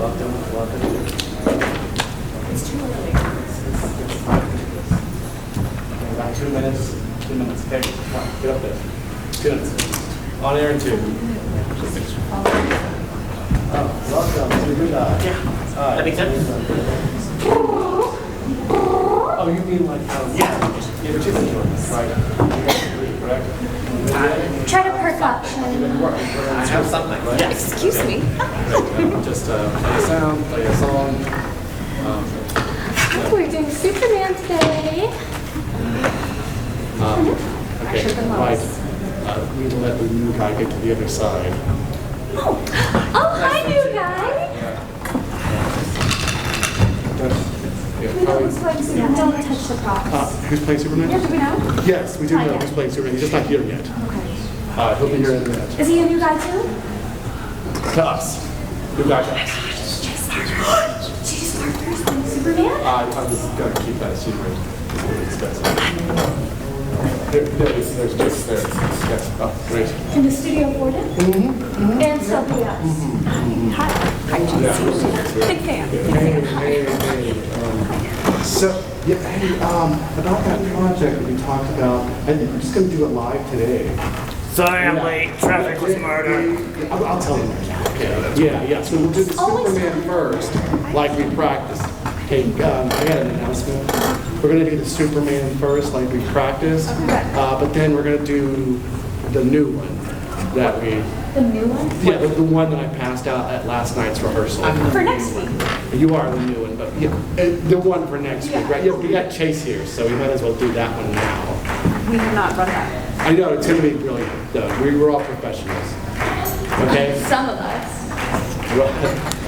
Welcome. It's too early. Okay, about 2 minutes. 2 minutes. Okay, come on, get up there. 2 minutes. On air in 2. Oh, welcome to good eye. Yeah. That makes sense. Oh, you mean like how? Yeah, but you've been doing this, right? Correct? Try to perk up. I have something. Right? Yes. Excuse me. Just play a sound, play a song. We're doing Superman today. Okay, right. We need to let the new guy get to the other side. Oh, hi, new guy. We know who's playing Superman. Don't touch the props. Who's playing Superman? Yeah, do we know? Yes, we do know who's playing Superman. He's just not here yet. Okay. He'll be here in a minute. Is he a new guy too? To us. New guy to us. Chase Parker's playing Superman? I was going to keep that a secret. It's really expensive. There's just there. Yes. Oh, great. Can the studio afford it? And so be us. Hi, Chase. Big fan. About that project that we talked about, I think we're just going to do it live today. Sorry I'm late. Traffic was murder. I'll tell you. Okay. Yeah. So we'll do the Superman first, like we practiced. Okay, I got an announcement. We're going to do the Superman first, like we practiced. But then we're going to do the new one that we... The new one? Yeah, the one that I passed out at last night's rehearsal. For next week. You are the new one, but yeah, the one for next week, right? Yeah, we got Chase here, so we might as well do that one now. We have not run that. I know, it's going to be brilliant, though. We're all professionals. Okay? Some of us.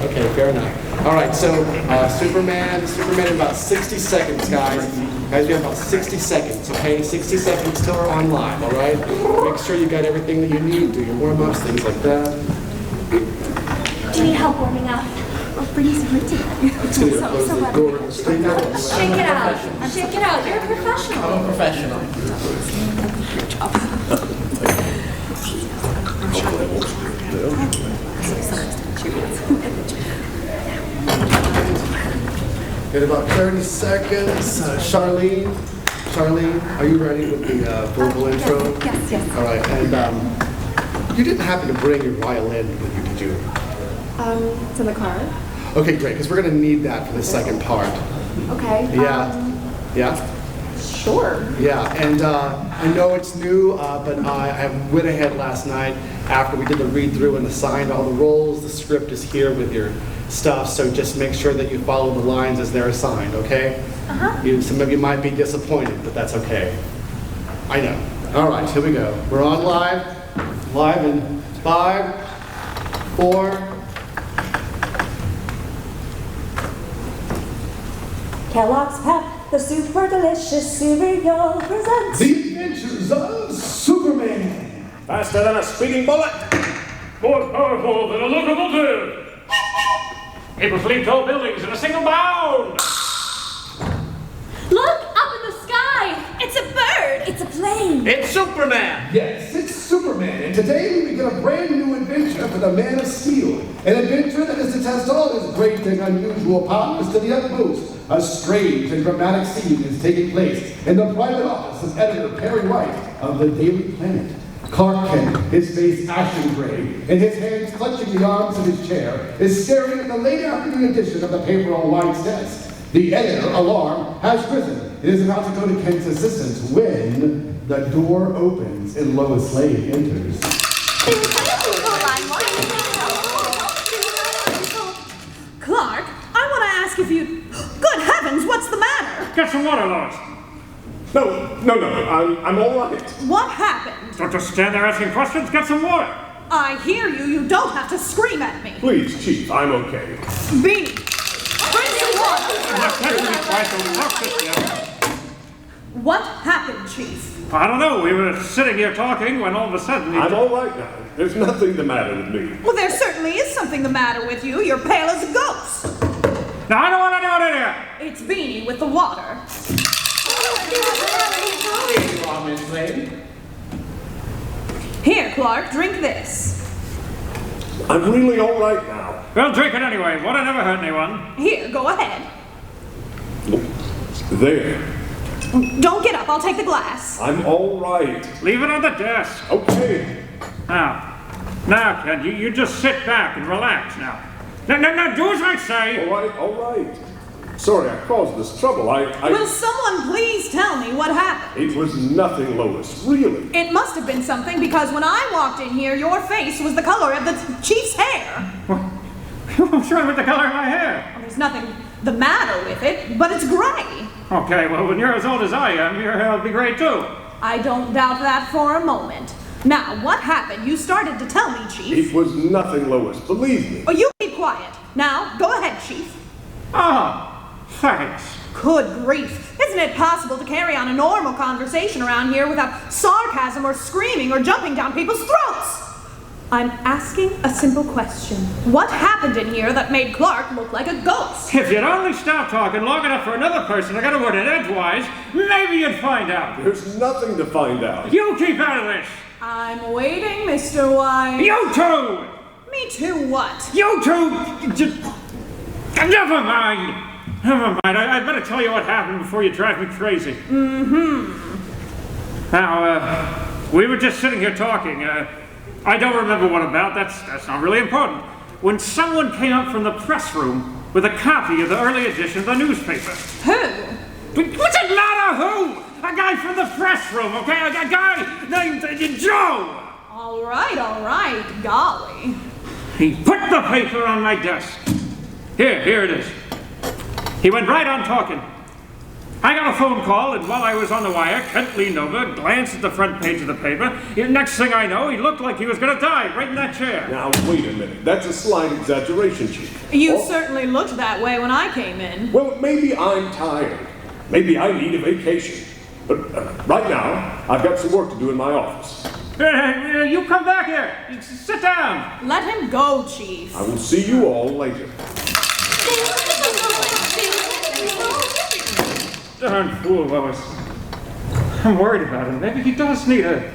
Okay, fair enough. All right, so Superman in about 60 seconds, guys. Guys, we have about 60 seconds, okay? 60 seconds till we're on live, all right? Make sure you got everything that you need. Do your warm-ups, things like that. Do you need help warming up? We're pretty sweaty. It's going to close the door and straighten out. Shake it out. Shake it out. You're a professional. I'm a professional. In about 30 seconds, Charlene, are you ready with the vocal intro? Yes. All right, and you didn't happen to bring your violin with you, did you? It's in the car. Okay, great, because we're going to need that for the second part. Okay. Yeah? Sure. Yeah, and I know it's new, but I went ahead last night after we did the read-through and assigned all the roles. The script is here with your stuff, so just make sure that you follow the lines as they're assigned, okay? Some of you might be disappointed, but that's okay. I know. All right, here we go. We're on live. Live in 5, 4. Kellogg's Pep, the super delicious cereal presents The Adventures of Superman. Faster than a speeding bullet. More powerful than a locomotive. Able to leap tall buildings in a single bound. Look up in the sky. It's a bird. It's a plane. It's Superman. Yes, it's Superman, and today we begin a brand new adventure for the Man of Steel. An adventure that is to test all his great and unusual powers to the utmost. A strange and dramatic scene is taking place in the private office of editor Perry White of the Daily Planet. Clark Kent, his face ashen gray, and his hands clutching the arms of his chair, is staring at the late afternoon edition of the paper on White's desk. The editor, alarmed, has risen and is about to go to Kent's assistance when the door opens and Lois Lane enters. Clark, I want to ask if you... Good heavens, what's the matter? Get some water, Lois. No, I'm all right. What happened? Don't just stand there asking questions. Get some water. I hear you. You don't have to scream at me. Please, Chief, I'm okay. Beanie, bring some water. What happened, Chief? I don't know. We were sitting here talking when all of a sudden... I'm all right now. There's nothing the matter with me. Well, there certainly is something the matter with you. You're pale as a ghost. Now, I don't want to do it in here. It's Beanie with the water. Here, Clark, drink this. I'm really all right now. Well, drink it anyway. Would have never hurt anyone. Here, go ahead. There. Don't get up, I'll take the glass. I'm all right. Leave it on the desk. Okay. Now, Ken, you just sit back and relax now. Now, do as I say. All right. Sorry I caused this trouble. Will someone please tell me what happened? It was nothing, Lois. Really. It must have been something because when I walked in here, your face was the color of the chief's hair. What's wrong with the color of my hair? Well, there's nothing the matter with it, but it's gray. Okay, well, when you're as old as I am, your hair will be gray too. I don't doubt that for a moment. Now, what happened? You started to tell me, Chief. It was nothing, Lois. Believe me. Oh, you keep quiet. Now, go ahead, Chief. Thanks. Good grief. Isn't it possible to carry on a normal conversation around here without sarcasm or screaming or jumping down people's throats? I'm asking a simple question. What happened in here that made Clark look like a ghost? If you'd only stop talking long enough for another person to get a word in edgewise, maybe you'd find out. There's nothing to find out. You keep out of this. I'm waiting, Mr. White. You two! Me too what? You two! Never mind. I'd better tell you what happened before you drive me crazy. Now, we were just sitting here talking. I don't remember what about. That's not really important. When someone came up from the press room with a copy of the early edition of the newspaper. Who? What's it matter who? A guy from the press room, okay? A guy named Joe. All right, golly. He put the paper on my desk. Here it is. He went right on talking. I got a phone call, and while I was on the wire, Kent leaned over, glanced at the front page of the paper. Next thing I know, he looked like he was going to die right in that chair. Now, wait a minute. That's a slight exaggeration, Chief. You certainly looked that way when I came in. Well, maybe I'm tired. Maybe I need a vacation. But right now, I've got some work to do in my office. You come back here. Sit down. Let him go, Chief. I will see you all later. Darn fool, Lois. I'm worried about him. Maybe he does need a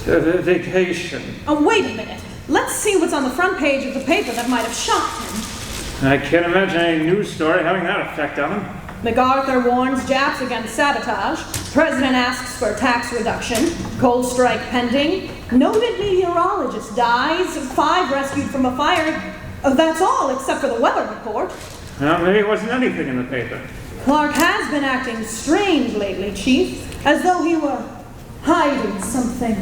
vacation. Oh, wait a minute. Let's see what's on the front page of the paper that might have shocked him. I can't imagine any news story having that effect on him. MacArthur warns Japs against sabotage. President asks for tax reduction. Coal strike pending. Noted meteorologist dies. 5 rescued from a fire. That's all except for the weather report. Well, maybe it wasn't anything in the paper. Clark has been acting strange lately, Chief. As though he were hiding something.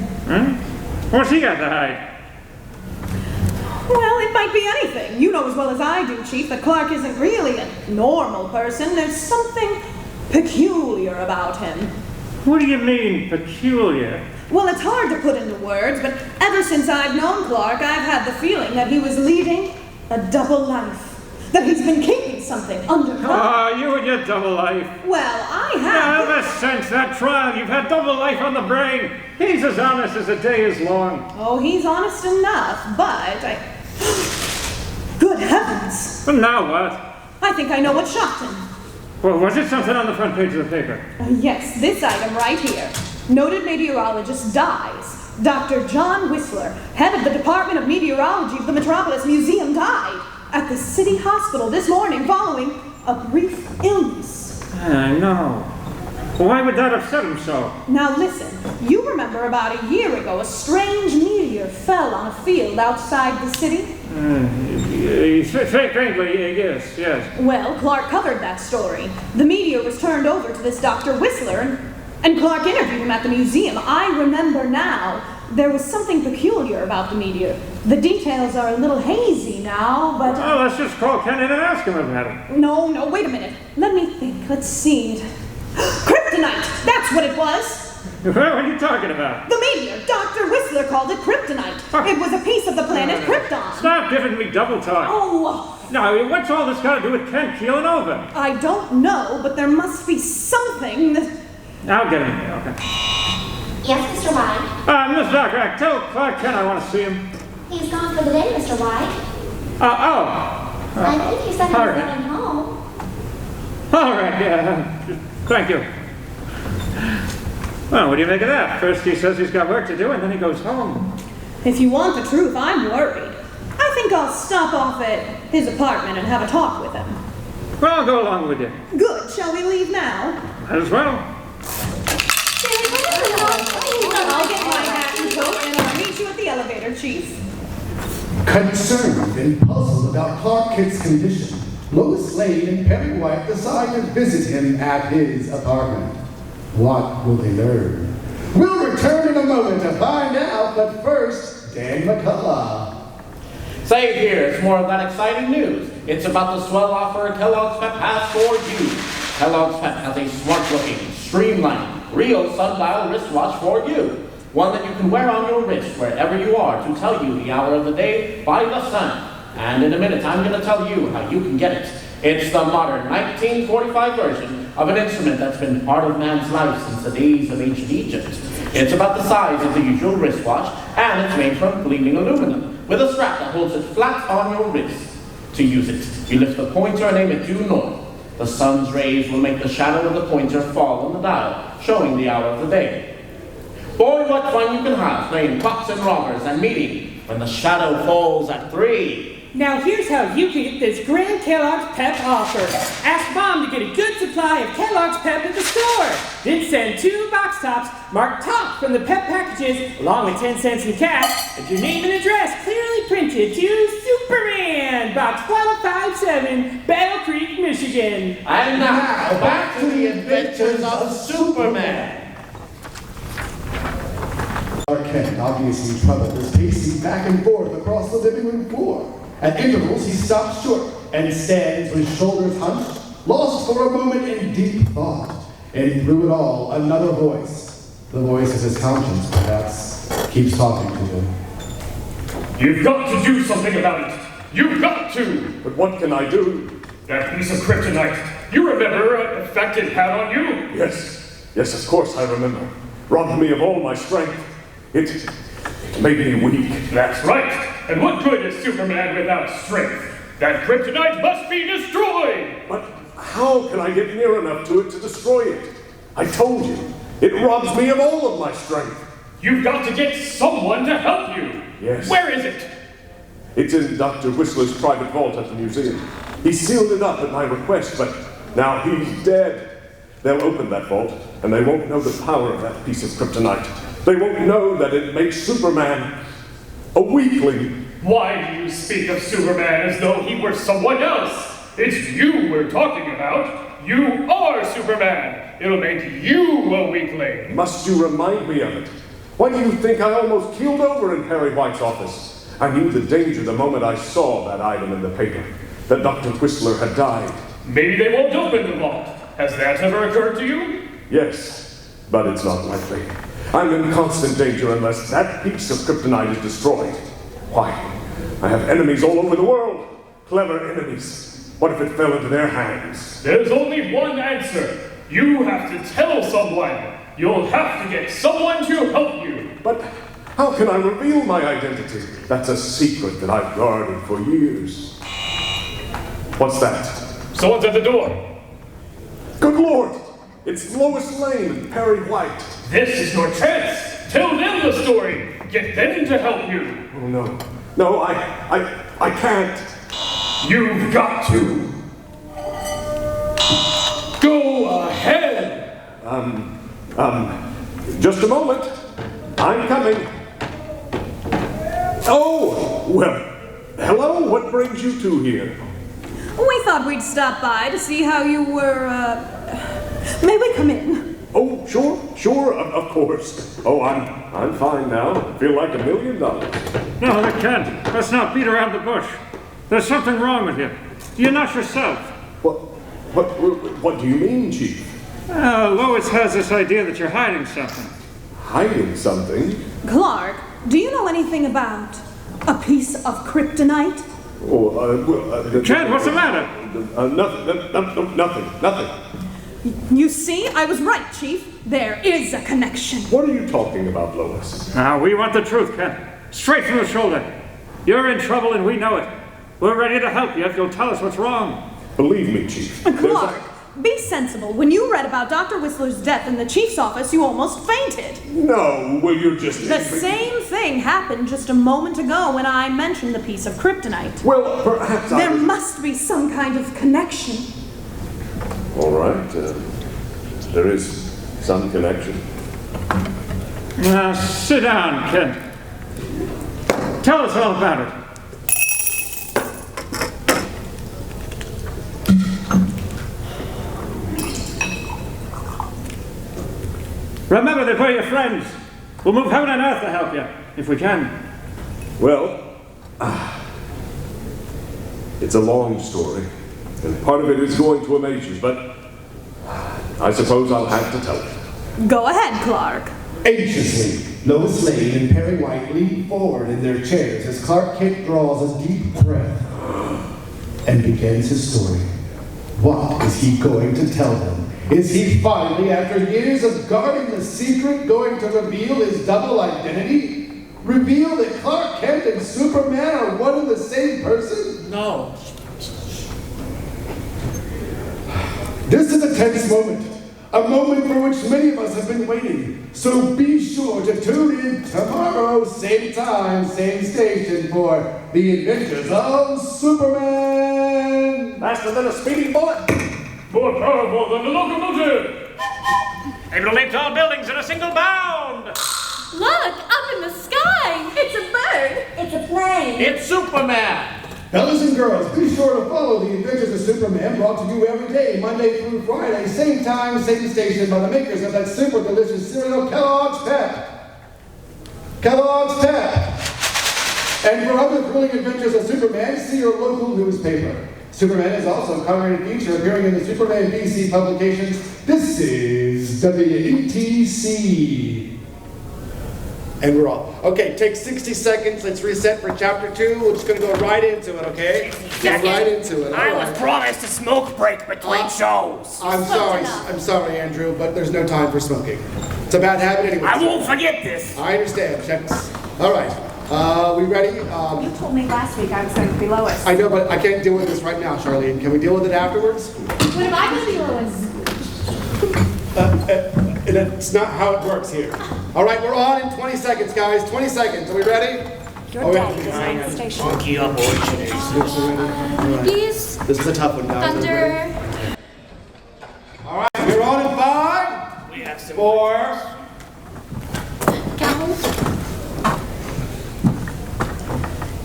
What's he got to hide? Well, it might be anything. You know as well as I do, Chief, that Clark isn't really a normal person. There's something peculiar about him. What do you mean, peculiar? Well, it's hard to put into words, but ever since I've known Clark, I've had the feeling that he was leading a double life. That he's been keeping something undercover. Oh, you and your double life. Well, I have. Ever since that trial, you've had double life on the brain. He's as honest as the day is long. Oh, he's honest enough, but Good heavens! But now what? I think I know what shocked him. Well, was it something on the front page of the paper? Yes, this item right here. Noted meteorologist dies. Dr. John Whistler, head of the Department of Meteorology of the Metropolis Museum, died at the city hospital this morning following a brief illness. I know. Why would that upset him so? Now listen, you remember about a year ago a strange meteor fell on a field outside the city? Faintly, yes. Well, Clark covered that story. The meteor was turned over to this Dr. Whistler, and Clark interviewed him at the museum. I remember now. There was something peculiar about the meteor. The details are a little hazy now, but... Well, let's just call Ken in and ask him about it. No, wait a minute. Let me think. Let's see. Kryptonite! That's what it was! What are you talking about? The meteor! Dr. Whistler called it kryptonite. It was a piece of the planet Krypton. Stop giving me double talk. Oh! Now, what's all this got to do with Ken keeling over? I don't know, but there must be something that... I'll get him here, okay. Yes, Mr. White? Miss Docrack, tell Clark Kent I want to see him. He's gone for the day, Mr. White. I think he said he was coming home. All right, yeah. Thank you. Well, what do you make of that? First he says he's got work to do, and then he goes home. If you want the truth, I'm worried. I think I'll I'll stop off at his apartment and have a talk with him. Well, I'll go along with you. Good. Shall we leave now? Might as well. I'll get my hat and coat and I'll meet you at the elevator, Chief. Concerned and puzzled about Clark Kent's condition, Lois Lane and Perry White decide to visit him at his apartment. What will they learn? We'll return in a moment to find out, but first, Dan McCullough. Say here, it's more of that exciting news. It's about the swell offer Kellogg's Pep has for you. Kellogg's Pep has a smart-looking, streamlined, real sundial wristwatch for you. One that you can wear on your wrist wherever you are to tell you the hour of the day by the sun. And in a minute, I'm going to tell you how you can get it. It's the modern 1945 version of an instrument that's been part of man's life since the days of ancient Egypt. It's about the size of the usual wristwatch, and it's made from gleaming aluminum, with a strap that holds it flat on your wrist. To use it, you lift the pointer and aim it due north. The sun's rays will make the shadow of the pointer fall on the dial, showing the hour of the day. Boy, what fun you can have playing cops and robbers and meeting when the shadow falls at 3. Now here's how you can get this grand Kellogg's Pep offer. Ask Mom to get a good supply of Kellogg's Pep at the store. Then send 2 box tops marked top from the Pep packages along with 10 cents in cash and your name and address clearly printed to Superman, Box 157, Battle Creek, Michigan. And now, back to the adventures of Superman. Clark Kent, obviously troubled, is pacing back and forth across the living room floor. At intervals, he stops short and stands with shoulders hunched, lost for a moment in deep thought. And through it all, another voice, the voice of his conscience, perhaps, keeps talking to him. You've got to do something about it. You've got to. But what can I do? That piece of kryptonite. You remember an effect it had on you? Yes, of course I remember. Robbed me of all my strength. It made me weak. That's right. And what good is Superman without strength? That kryptonite must be destroyed! But how can I get near enough to it to destroy it? I told you, it robs me of all of my strength. You've got to get someone to help you. Yes. Where is it? It's in Dr. Whistler's private vault at the museum. He sealed it up at my request, but now he's dead. They'll open that vault, and they won't know the power of that piece of kryptonite. They won't know that it makes Superman a weakling. Why do you speak of Superman as though he were someone else? It's you we're talking about. You are Superman. It'll make you a weakling. Must you remind me of it? Why do you think I almost keeled over in Perry White's office? I knew the danger the moment I saw that item in the paper, that Dr. Whistler had died. Maybe they won't open the vault. Has that ever occurred to you? Yes, but it's not likely. I'm in constant danger unless that piece of kryptonite is destroyed. Why? I have enemies all over the world. Clever enemies. What if it fell into their hands? There's only one answer. You have to tell someone. You'll have to get someone to help you. But how can I reveal my identity? That's a secret that I've guarded for years. What's that? Someone's at the door. Good Lord! It's Lois Lane and Perry White. This is your chance. Tell them the story. Get them to help you. Oh, no. No, I can't. You've got to. Go ahead. Just a moment. I'm coming. Oh, well, hello. What brings you two here? We thought we'd stop by to see how you were, May we come in? Oh, sure, of course. Oh, I'm fine now. I feel like $1 million. No, that can't. Let's not beat around the bush. There's something wrong with you. You're not yourself. What do you mean, Chief? Lois has this idea that you're hiding something. Hiding something? Clark, do you know anything about a piece of kryptonite? Chad, what's the matter? Nothing. You see, I was right, Chief. There is a connection. What are you talking about, Lois? Now, we want the truth, Ken. Straight from the shoulder. You're in trouble and we know it. We're ready to help you if you'll tell us what's wrong. Believe me, Chief. Clark, be sensible. When you read about Dr. Whistler's death in the chief's office, you almost fainted. No, well, you're just... The same thing happened just a moment ago when I mentioned the piece of kryptonite. Well, perhaps There must be some kind of connection. All right, there is some connection. Now, sit down, Kent. Tell us all about it. Remember that we're your friends. We'll move heaven and earth to help you, if we can. Well, it's a long story, and part of it is going to amaze you, but I suppose I'll have to tell it. Go ahead, Clark. Anxiously, Lois Lane and Perry White lean forward in their chairs as Clark Kent draws a deep breath and begins his story. What is he going to tell them? Is he finally, after years of guarding the secret, going to reveal his double identity? Reveal that Clark Kent and Superman are one and the same person? No. This is a tense moment. A moment for which many of us have been waiting. So be sure to tune in tomorrow, same time, same station, for The Adventures of Superman! Faster than a speeding bullet! More powerful than the locomotive! Able to leap tall buildings in a single bound! Look, up in the sky! It's a bird! It's a plane. It's Superman! Fellas and girls, be sure to follow The Adventures of Superman, brought to you every day, Monday through Friday, same time, same station, by the makers of that super delicious cereal, Kellogg's Pep. Kellogg's Pep. And for other thrilling adventures of Superman, see your local newspaper. Superman is also a colored feature appearing in the Superman BC publications. This is WETC. And we're all. Okay, take 60 seconds. Let's reset for chapter 2. We're just going to go right into it, okay? Go right into it. I all was right. promised a smoke break between shows. I'm sorry, Andrew, but there's no time for smoking. It's a bad habit anyway. I won't forget this. I understand. Checks. All right. We ready? You told me last week I was going to be Lois. I know, but I can't deal with this right now, Charlene. Can we deal with it afterwards? What am I going to be Lois? That's not how it works here. All right, we're on in 20 seconds, guys. 20 seconds. Are we ready? Your daddy designed the station. Monkey up, boy. Geese, This is a tough one, guys. thunder. All right, we're on in 5, We have some 4. Cows.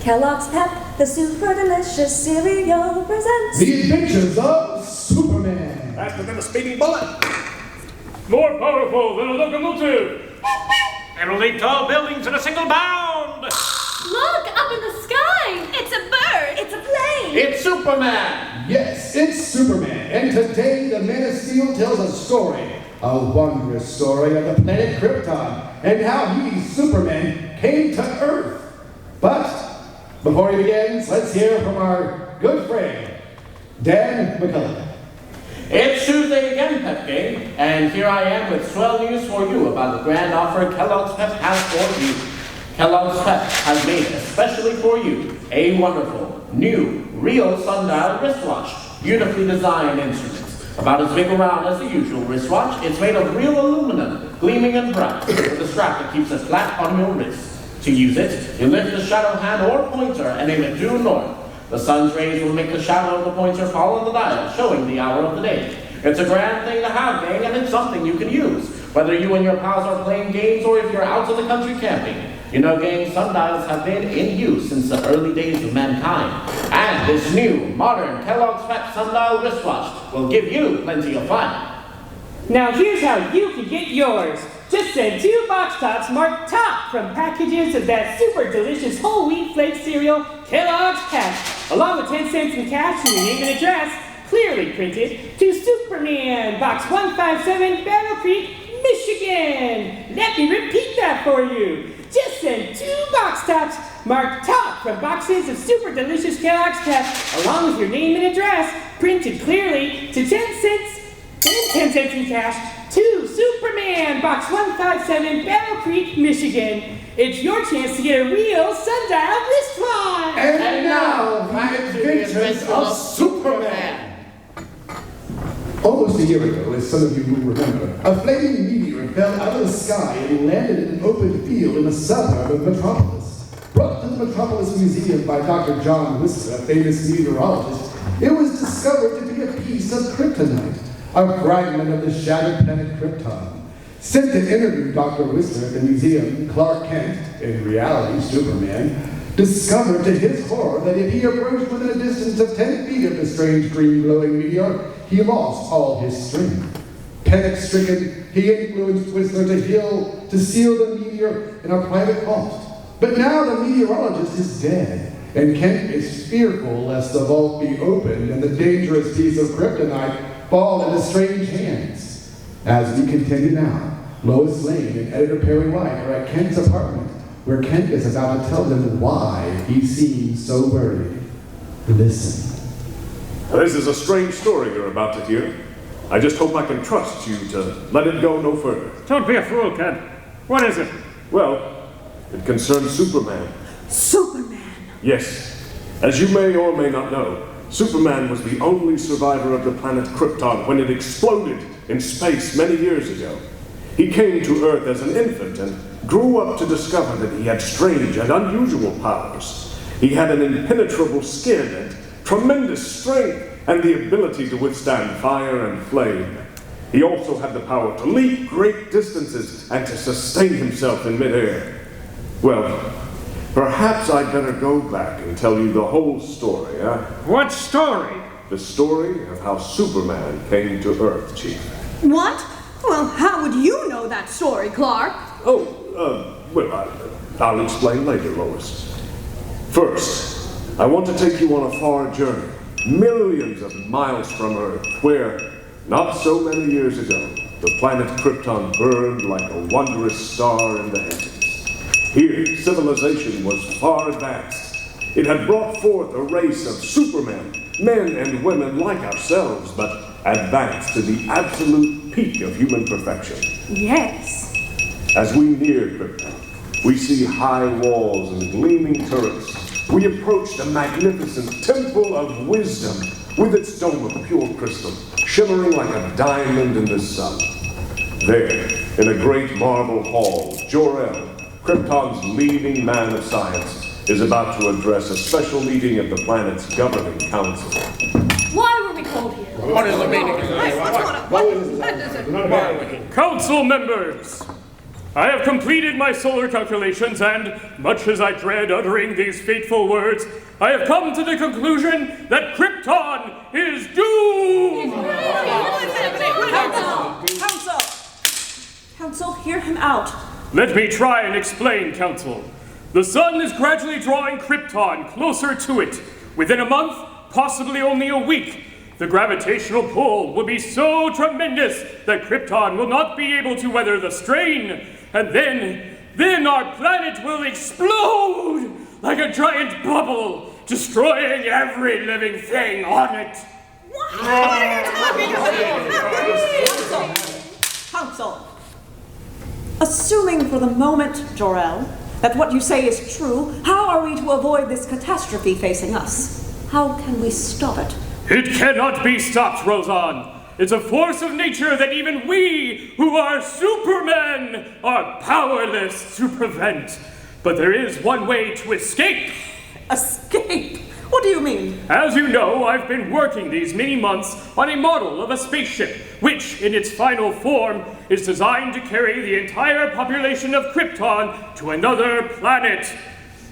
Kellogg's Pep, the super delicious cereal presents. The Adventures of Superman. Faster than a speeding bullet! More powerful than a locomotive! Able to leap tall buildings in a single bound! Look, up in the sky! It's a bird! It's a plane. It's Superman! Yes, it's Superman, and today the Man of Steel tells a wondrous story of the planet Krypton, and how he, Superman, came to Earth. But before he begins, let's hear from our good friend, Dan McCullough. It's Tuesday again, Pep Gang, and here I am with swell news for you about the grand offer Kellogg's Pep has for you. Kellogg's Pep has made especially for you a wonderful, new, real sundial wristwatch, beautifully designed instruments. About as big around as the usual wristwatch, it's made of real aluminum, gleaming and bright, with a strap that keeps it flat on your wrist. To use it, you lift the shadow hand or pointer and aim it due north. The sun's rays will make the shadow of the pointer follow the dial, showing the hour of the day. It's a grand thing to have, gang, and it's something you can use, whether you and your pals are playing games or if you're out to the country camping. You know, gang, sundials have been in use since the early days of mankind. And this new, modern Kellogg's Pep sundial wristwatch will give you plenty of fun. Now here's how you can get yours. Just send 2 box tops marked top from packages of that super delicious whole wheat flake cereal, Kellogg's Pep, along with 10 cents in cash and your name and address, clearly printed, to Superman, Box 157, Battle Creek, Michigan. Let me repeat that for you. Just send 2 box tops marked top from boxes of super delicious Kellogg's Pep, along with your name and address, printed clearly, to 10 cents and 10 cents in cash, to Superman, Box 157, Battle Creek, Michigan. It's your chance to get a real sundial wristwatch. And now, the Adventures of Superman. Almost a year ago, as some of you will remember, a flaming meteor fell out of the sky and landed in an open field in a suburb of Metropolis. Brought to the Metropolis Museum by Dr. John Whistler, a famous meteorologist, it was discovered to be a piece of kryptonite, a fragment of the shattered planet Krypton. Sent to interview Dr. Whistler at the museum, Clark Kent, in reality Superman, discovered to his horror that if he approached within a distance of 10 feet of the strange green glowing meteor, he lost all his strength. Panic-stricken, he influenced Whistler to seal the meteor in a private vault. But now the meteorologist is dead, and Kent is fearful lest the vault be opened and the dangerous piece of kryptonite fall into strange hands. As we continue now, Lois Lane and editor Perry White are at Kent's apartment, where Kent is about to tell them why he seems so worried. Listen. This is a strange story you're about to hear. I just hope I can trust you to let it go no further. Don't be a fool, Kent. What is it? Well, it concerns Superman. Superman? Yes. As you may or may not know, Superman was the only survivor of the planet Krypton when it exploded in space many years ago. He came to Earth as an infant and grew up to discover that he had strange and unusual powers. He had an impenetrable skin and tremendous strength and the ability to withstand fire and flame. He also had the power to leap great distances and to sustain himself in midair. Well, perhaps I'd better go back and tell you the whole story, huh? What story? The story of how Superman came to Earth, Chief. What? Well, how would you know that story, Clark? I'll explain later, Lois. First, I want to take you on a far journey, millions of miles from Earth, where, not so many years ago, the planet Krypton burned like a wondrous star in the heavens. Here, civilization was far advanced. It had brought forth a race of supermen, men and women like ourselves, but advanced to the absolute peak of human perfection. Yes. As we near Krypton, we see high walls and gleaming turrets. We approach the magnificent Temple of Wisdom with its dome of pure crystal, shimmering like a diamond in the sun. There, in a great marble hall, Jor-El, Krypton's leading man of science, is about to address a special meeting of the planet's governing council. Why were we called here? What is the meaning of this? Council members! I have completed my solar calculations, and much as I dread uttering these fateful words, I have come to the conclusion that Krypton is doomed! Council, hear him out. Let me try and explain, Council. The sun is gradually drawing Krypton closer to it. Within a month, possibly only a week, the gravitational pull will be so tremendous that Krypton will not be able to weather the strain. And then our planet will explode like a giant bubble, destroying every living thing on it. What are you talking about? Council. Assuming for the moment, Jor-El, that what you say is true, how are we to avoid this catastrophe facing us? How can we stop it? It cannot be stopped, Roseanne. It's a force of nature that even we, who are supermen, are powerless to prevent. But there is one way to escape. Escape? What do you mean? As you know, I've been working these many months on a model of a spaceship, which, in its final form, is designed to carry the entire population of Krypton to another planet.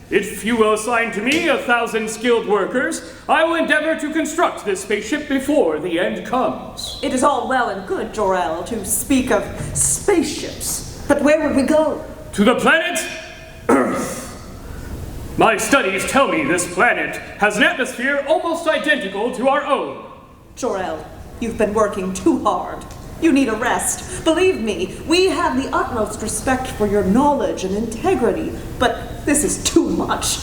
If you will assign to me 1,000 skilled workers, I will endeavor to construct this spaceship before the end comes. It is all well and good, Jor-El, to speak of spaceships. But where would we go? To the planet Earth. My studies tell me this planet has an atmosphere almost identical to our own. Jor-El, you've been working too hard. You need a rest. Believe me, we have the utmost respect for your knowledge and integrity, but this is too much.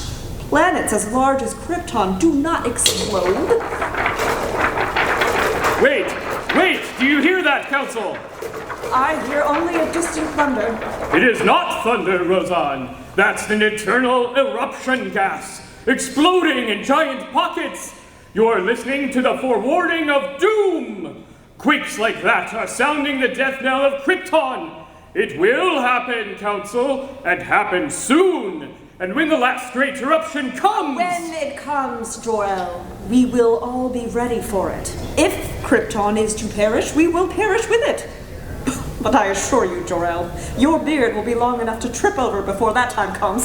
Planets as large as Krypton do not explode. Wait, do you hear that, Council? I hear only a distant thunder. It is not thunder, Roseanne. That's an eternal eruption gas, exploding in giant pockets. You're listening to the forewarning of doom. Quakes like that are sounding the death knell of Krypton. It will happen, Council, and happen soon. And when the last great eruption comes... When it comes, Jor-El, we will all be ready for it. If Krypton is to perish, we will perish with it. But I assure you, Jor-El, your beard will be long enough to trip over before that time comes.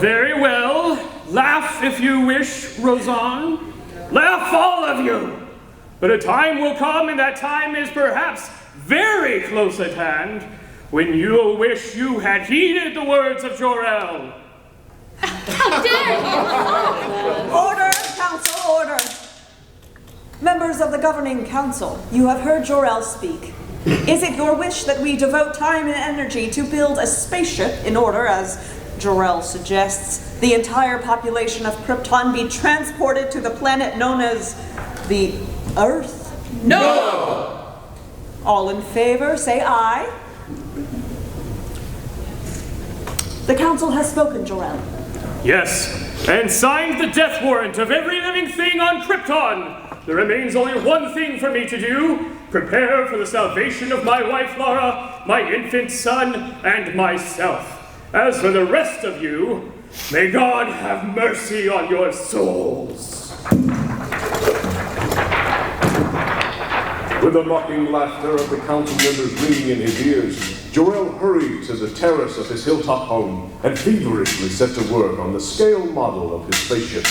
Very well. Laugh if you wish, Roseanne. Laugh, all of you. But a time will come, and that time is perhaps very close at hand, when you'll wish you had heeded the words of Jor-El. How dare you! Order, Council, order. Members of the Governing Council, you have heard Jor-El speak. Is it your wish that we devote time and energy to build a spaceship in order, as Jor-El suggests, the entire population of Krypton be transported to the planet known as the Earth? No! All in favor, say aye. The Council has spoken, Jor-El. Yes, and signed the death warrant of every living thing on Krypton. There remains only one thing for me to do: prepare for the salvation of my wife Lara, my infant son, and myself. As for the rest of you, may God have mercy on your souls. With the mocking laughter of the council members ringing in his ears, Jor-El hurried to the terrace of his hilltop home and feverishly set to work on the scale model of his spaceship.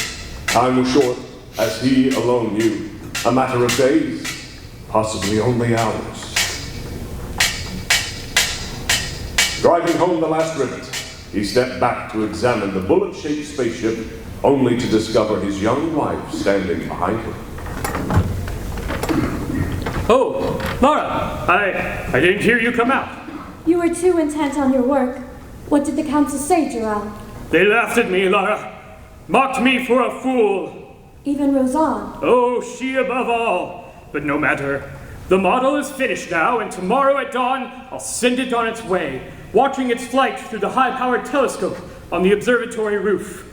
Time was short, as he alone knew. A matter of days, possibly only hours. Driving home the last rivet, he stepped back to examine the bullet-shaped spaceship, only to discover his young wife standing behind him. Oh, Lara, I didn't hear you come out. You were too intent on your work. What did the council say, Jor-El? They laughed at me, Lara. Mocked me for a fool. Even Roseanne? Oh, she above all. But no matter. The model is finished now, and tomorrow at dawn, I'll send it on its way, watching its flight through the high-powered telescope on the observatory roof.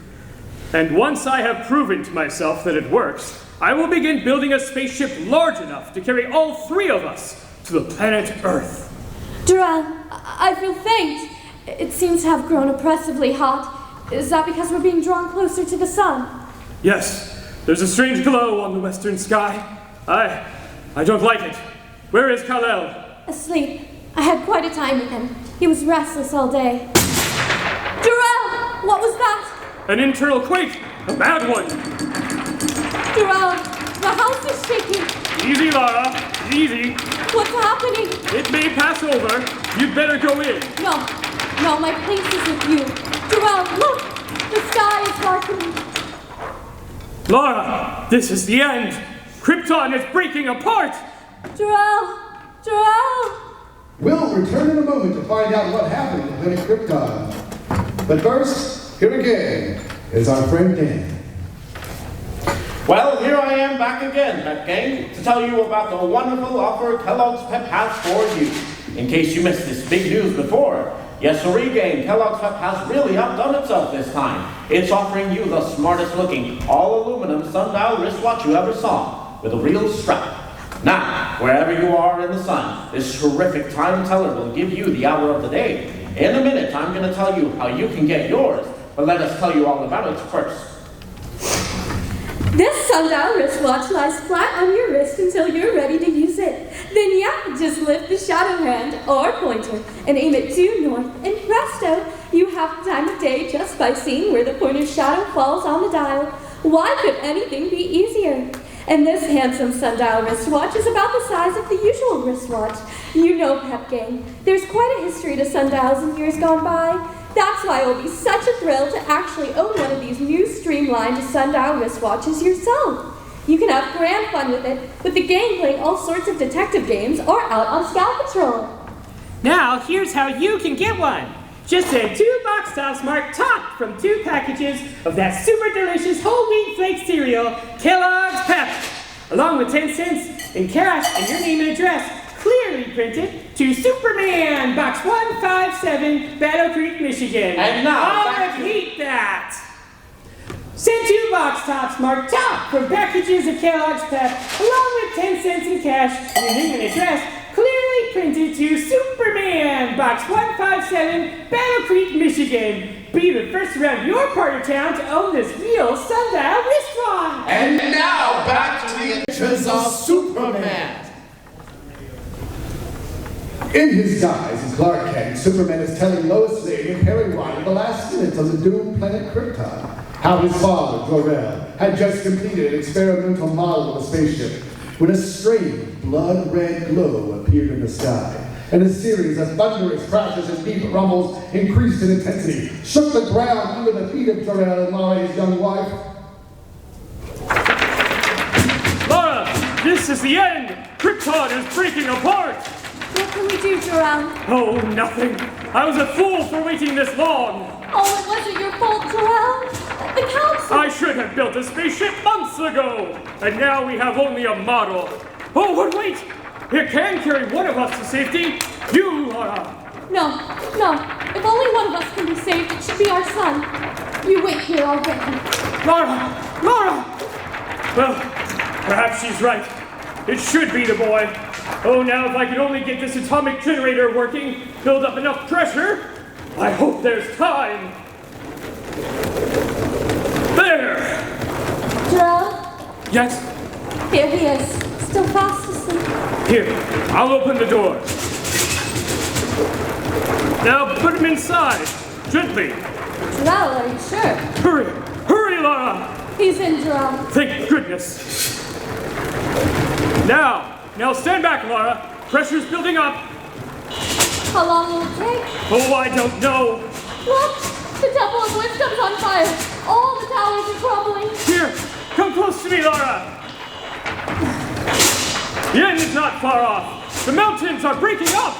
And once I have proven to myself that it works, I will begin building a spaceship large enough to carry all three of us to the planet Earth. Jor-El, I feel faint. It seems to have grown oppressively hot. Is that because we're being drawn closer to the sun? Yes, there's a strange glow on the western sky. I don't like it. Where is Kal-El? Asleep. I had quite a time with him. He was restless all day. Jor-El, what was that? An internal quake, a bad one. Jor-El, the house is shaking. Easy, Lara, easy. What's happening? It may pass over. You'd better go in. No, my place is with you. Jor-El, look! The sky is darkening. Lara, this is the end. Krypton is breaking apart. Jor-El! We'll return in a moment to find out what happened to planet Krypton. But first, here again is our friend Dan. Well, here I am back again, Pep Gang, to tell you about the wonderful offer Kellogg's Pep has for you. In case you missed this big news before, yes, sirree gang, Kellogg's Pep has really outdone itself this time. It's offering you the smartest looking, all-aluminum sundial wristwatch you ever saw, with a real strap. Now, wherever you are in the sun, this terrific time teller will give you the hour of the day. In a minute, I'm going to tell you how you can get yours, but let us tell you all about it first. This sundial wristwatch lies flat on your wrist until you're ready to use it. Then just lift the shadow hand or pointer and aim it due north, and presto, you have the time of day just by seeing where the pointer's shadow falls on the dial. Why could anything be easier? And this handsome sundial wristwatch is about the size of the usual wristwatch. You know, Pep Gang, there's quite a history to sundials in years gone by. That's why it will be such a thrill to actually own one of these new streamlined sundial wristwatches yourself. You can have grand fun with it, with the gang playing all sorts of detective games or out on scout patrol. Now, here's how you can get one. Just send 2 box tops marked top from 2 packages of that super delicious whole wheat flake cereal, Kellogg's Pep, along with 10 cents in cash and your name and address, clearly printed to Superman, Box 157, Battle Creek, Michigan. And now, I'll repeat that. Send 2 box box tops marked top from packages of Kellogg's Pep, along with 10 cents in cash, your name and address clearly printed to Superman, Box 157, Battle Creek, Michigan. Be the first around your part of town to own this real sundial wristwatch. And now back to the entrance of Superman. In his guise as Clark Kent, Superman is telling Lois Lane and Perry White the last minutes of the doomed planet Krypton how his father, Jor-El, had just completed an experimental model of a spaceship when a strange blood-red glow appeared in the sky, and a series of thunderous crashes and deep rumbles increased in intensity, shook the ground under the feet of Jor-El and Laura, his young wife. Laura, this is the end! Krypton is breaking apart! What can we do, Jor-El? Oh, nothing. I was a fool for waiting this long. Oh, it wasn't your fault, Jor-El. The council. I should have built a spaceship months ago, and now we have only a model. Oh, but wait! It can carry one of us to safety. You, Laura. No. If only one of us can be saved, it should be our son. You wait here, I'll get him. Laura! Well, perhaps she's right. It should be the boy. Oh, now if I could only get this atomic generator working, build up enough pressure. I hope there's time. There! Jor-El, Yes? here he is, still fast asleep. Here, I'll open the door. Now put him inside, gently. Jor-El, are you sure? Hurry, Laura! He's in, Jor-El. Thank goodness. Now stand back, Laura. Pressure's building up. How long will it take? Oh, I don't know. Look! The Temple of Wisdom's on fire! All the towers are crumbling! Here, come close to me, Laura. The end is not far off. The mountains are breaking up.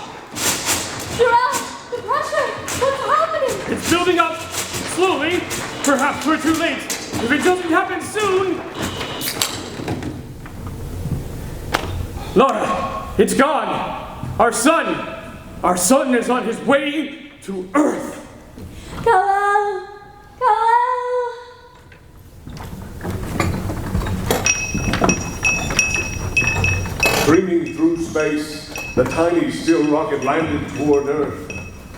Jor-El! The pressure! What's happening? It's building up slowly. Perhaps we're too late. If it doesn't happen soon... Laura, it's gone. Our son is on his way to Earth. Kal-El! Streaming through space, the tiny steel rocket landed toward Earth,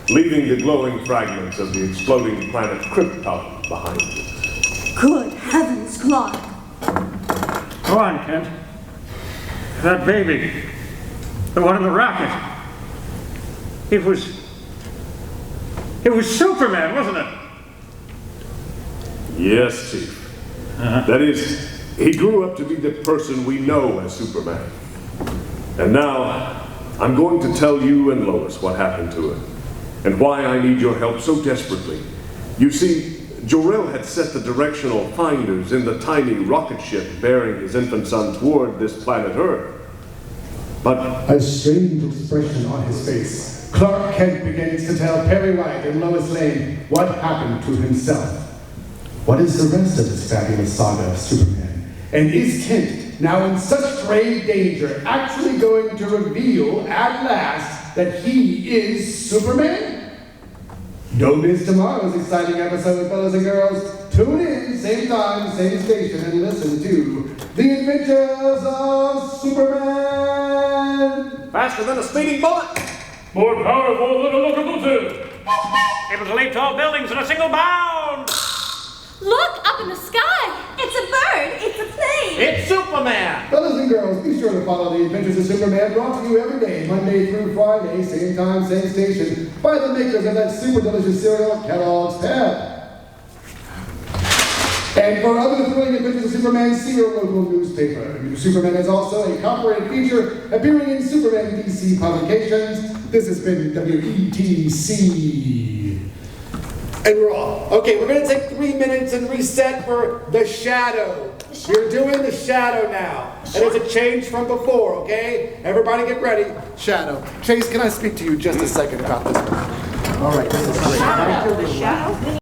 leaving the glowing fragments of the exploding planet Krypton behind it. Good heavens, Clark. Go on, Kent. That baby. The one in the rocket. It was Superman, wasn't it? Yes, Chief. That is, he grew up to be the person we know as Superman. And now, I'm going to tell you and Lois what happened to him, and why I need your help so desperately. You see, Jor-El had set the directional finders in the tiny rocket ship bearing his infant son toward this planet Earth. But A strange expression on his face, Clark Kent begins to tell Perry White and Lois Lane what happened to himself. What is the rest of this fabulous saga of Superman? And is Kent, now in such grave danger, actually going to reveal at last that he is Superman? Don't miss tomorrow's exciting episode, fellas and girls. Tune in, same time, same station, and listen to The Adventures of Superman! Faster than a speeding bullet. More powerful than a locomotive. Able to leap tall buildings in a single bound. Look, up in the sky! It's a bird! It's a plane! It's Superman. Fellas and girls, be sure to follow The Adventures of Superman, brought to you every day, Monday through Friday, same time, same station, by the makers of that super delicious cereal, Kellogg's Pep. And for other thrilling adventures of Superman, see your local newspaper. New Superman is also a copyrighted feature appearing in Superman DC publications. This has been WETC. And we're off. Okay, we're going to take 3 minutes and reset for the shadow. You're doing the shadow now. And it's a change from before, okay? Everybody get ready. Shadow. Chase, can I speak to you just a second about this one? All right, this is great. The shadow?